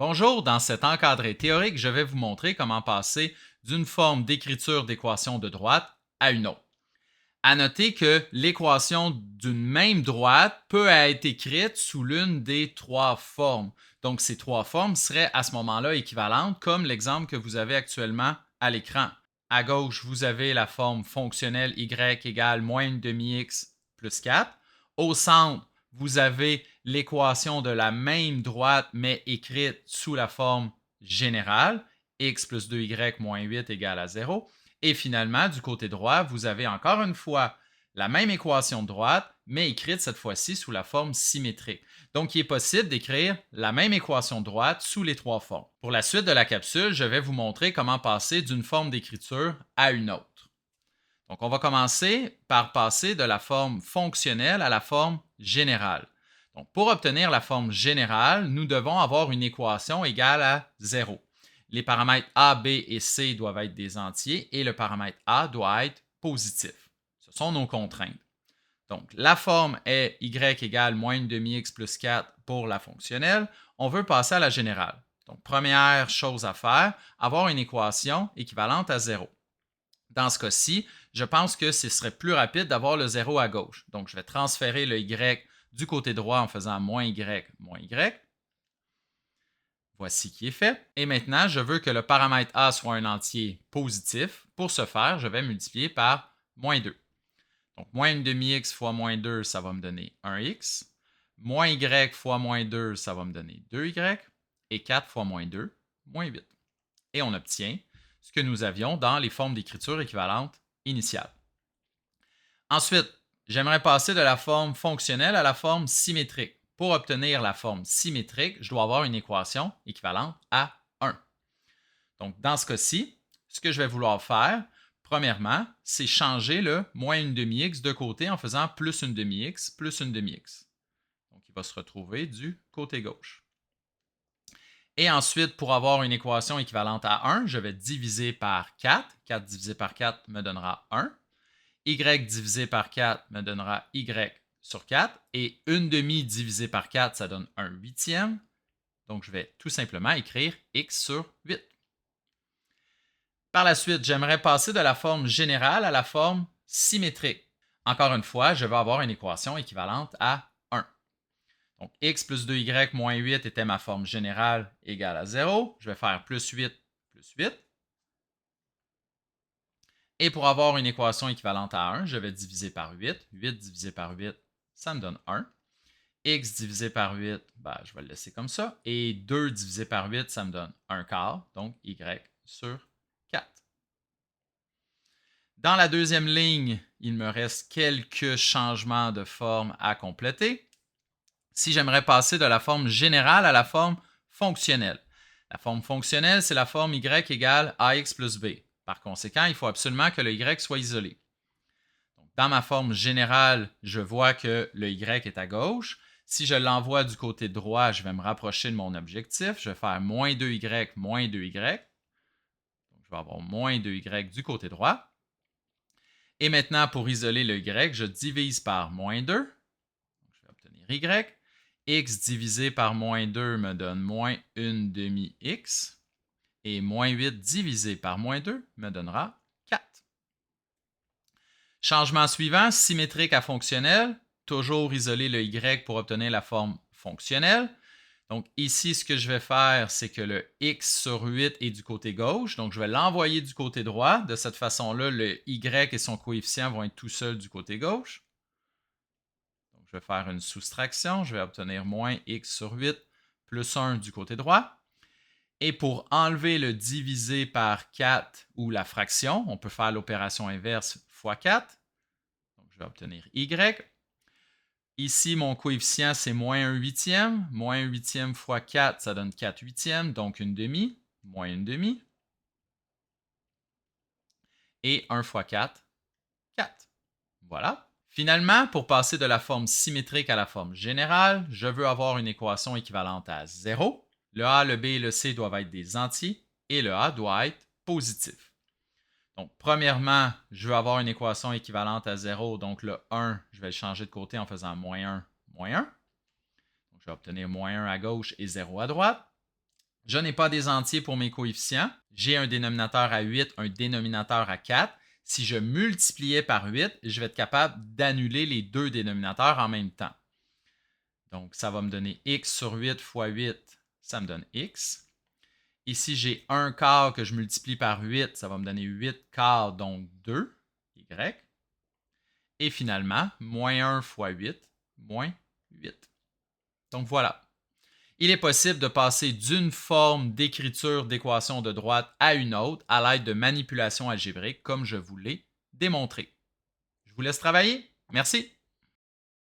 Bonjour, dans cet encadré théorique, je vais vous montrer comment passer d'une forme d'écriture d'équation de droite à une autre. À noter que l'équation d'une même droite peut être écrite sous l'une des trois formes. Donc, ces trois formes seraient à ce moment-là équivalentes, comme l'exemple que vous avez actuellement à l'écran. À gauche, vous avez la forme fonctionnelle y égale moins une demi-x plus 4. Au centre, vous avez l'équation de la même droite, mais écrite sous la forme générale, x plus 2y moins 8 égale à 0. Et finalement, du côté droit, vous avez encore une fois la même équation de droite, mais écrite cette fois-ci sous la forme symétrique. Donc, il est possible d'écrire la même équation de droite sous les trois formes. Pour la suite de la capsule, je vais vous montrer comment passer d'une forme d'écriture à une autre. Donc, on va commencer par passer de la forme fonctionnelle à la forme générale. Donc, pour obtenir la forme générale, nous devons avoir une équation égale à 0. Les paramètres A, B et C doivent être des entiers et le paramètre A doit être positif. Ce sont nos contraintes. Donc, la forme est y égale moins une demi-x plus 4 pour la fonctionnelle. On veut passer à la générale. Donc, première chose à faire, avoir une équation équivalente à 0. Dans ce cas-ci, je pense que ce serait plus rapide d'avoir le 0 à gauche. Donc, je vais transférer le y du côté droit en faisant moins y, moins y. Voici qui est fait. Et maintenant, je veux que le paramètre A soit un entier positif. Pour ce faire, je vais multiplier par moins 2. Donc, moins une demi-x fois moins 2, ça va me donner 1x. Moins y fois moins 2, ça va me donner 2y. Et 4 fois moins 2, moins 8. Et on obtient ce que nous avions dans les formes d'écriture équivalentes initiales. Ensuite, j'aimerais passer de la forme fonctionnelle à la forme symétrique. Pour obtenir la forme symétrique, je dois avoir une équation équivalente à 1. Donc, dans ce cas-ci, ce que je vais vouloir faire, premièrement, c'est changer le moins une demi-x de côté en faisant plus une demi-x plus une demi-x. Donc, il va se retrouver du côté gauche. Et ensuite, pour avoir une équation équivalente à 1, je vais diviser par 4. 4 divisé par 4 me donnera 1. Y divisé par 4 me donnera y sur 4. Et 1 demi divisé par 4, ça donne 1 huitième. Donc, je vais tout simplement écrire x sur 8. Par la suite, j'aimerais passer de la forme générale à la forme symétrique. Encore une fois, je vais avoir une équation équivalente à 1. Donc, x plus 2y moins 8 était ma forme générale égale à 0. Je vais faire plus 8 plus 8. Et pour avoir une équation équivalente à 1, je vais diviser par 8. 8 divisé par 8, ça me donne 1. X divisé par 8, je vais le laisser comme ça. Et 2 divisé par 8, ça me donne 1 quart, donc y sur 4. Dans la deuxième ligne, il me reste quelques changements de forme à compléter. Si j'aimerais passer de la forme générale à la forme fonctionnelle. La forme fonctionnelle, c'est la forme y égale ax plus b. Par conséquent, il faut absolument que le y soit isolé. Donc, dans ma forme générale, je vois que le y est à gauche. Si je l'envoie du côté droit, je vais me rapprocher de mon objectif. Je vais faire moins 2y, moins 2y. Donc, je vais avoir moins 2y du côté droit. Et maintenant, pour isoler le y, je divise par moins 2. Donc, je vais obtenir y. X divisé par moins 2 me donne moins 1 demi-x. Et moins 8 divisé par moins 2 me donnera 4. Changement suivant, symétrique à fonctionnel. Toujours isoler le y pour obtenir la forme fonctionnelle. Donc ici, ce que je vais faire, c'est que le x sur 8 est du côté gauche. Donc je vais l'envoyer du côté droit. De cette façon-là, le y et son coefficient vont être tout seuls du côté gauche. Donc je vais faire une soustraction. Je vais obtenir moins x sur 8 plus 1 du côté droit. Et pour enlever le divisé par 4 ou la fraction, on peut faire l'opération inverse fois 4. Donc je vais obtenir y. Ici, mon coefficient, c'est moins 1 huitième. Moins 1 huitième fois 4, ça donne 4 huitièmes, donc une demi. Moins une demi. Et 1 fois 4, 4. Voilà. Finalement, pour passer de la forme symétrique à la forme générale, je veux avoir une équation équivalente à 0. Le A, le B et le C doivent être des entiers et le A doit être positif. Donc, premièrement, je veux avoir une équation équivalente à 0. Donc, le 1, je vais le changer de côté en faisant moins 1, moins 1. Donc, je vais obtenir moins 1 à gauche et 0 à droite. Je n'ai pas des entiers pour mes coefficients. J'ai un dénominateur à 8, un dénominateur à 4. Si je multipliais par 8, je vais être capable d'annuler les deux dénominateurs en même temps. Donc, ça va me donner x sur 8 fois 8, ça me donne x. Ici, j'ai 1 quart que je multiplie par 8, ça va me donner 8 quarts, donc 2, y. Et finalement, moins 1 fois 8, moins 8. Donc voilà. Il est possible de passer d'une forme d'écriture d'équation de droite à une autre à l'aide de manipulations algébriques, comme je vous l'ai démontré. Je vous laisse travailler. Merci.